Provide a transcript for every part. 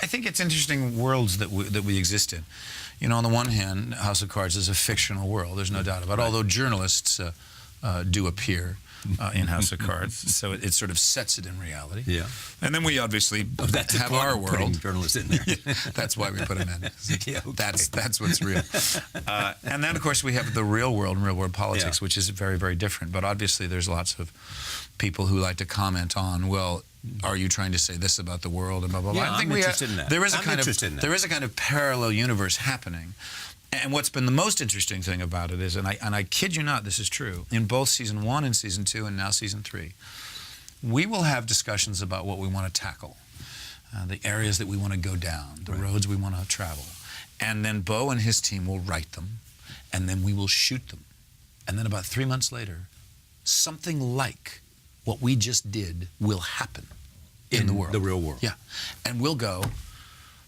I think it's interesting worlds that we exist in. You know, on the one hand, House of Cards is a fictional world. There's no doubt about it. Although journalists do appear in House of Cards, so it sort of sets it in reality. Yeah. And then we obviously have our world. Putting journalists in there. That's why we put them in. Yeah, okay. That's what's real. And then, of course, we have the real world and real world politics, which is very, very different. But obviously, there's lots of people who like to comment on, well, are you trying to say this about the world and blah, blah, blah. Yeah, I'm interested in that. There is a kind of parallel universe happening. And what's been the most interesting thing about it is, and I kid you not, this is true, in both Season 1 and Season 2 and now Season 3, we will have discussions about what we want to tackle, the areas that we want to go down, the roads we want to travel. And then Bo and his team will write them, and then we will shoot them. And then about 3 months later, something like what we just did will happen in the world. The real world. Yeah. And we'll go,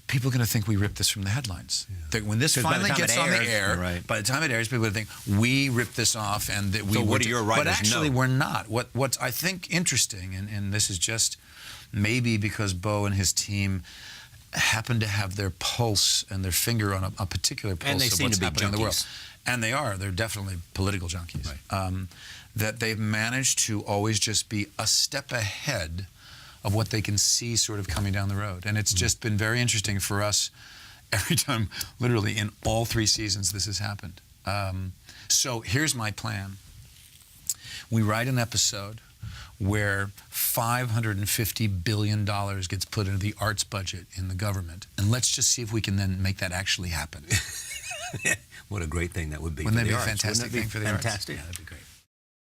people are going to think we ripped this from the headlines. Yeah. When this finally gets on the air, by the time it airs, people are going to think we ripped this off and that we. So what do your writers know? But actually, we're not. What's I think interesting, and this is just maybe because Bo and his team happen to have their pulse and their finger on a particular pulse and they of seem what's to be happening in the world. junkies. And they are. They're definitely political junkies. Right. That they've managed to always just be a step ahead of what they can see sort of coming down the road. And it's just been very interesting for us every time, literally in all 3 seasons this has happened. So here's my plan. We write an episode where $550 billion gets put into the arts budget in the government. And let's just see if we can then make that actually happen. What a great thing that would be. Wouldn't that be a arts. fantastic thing for the arts? Fantastic. Yeah, that'd be great.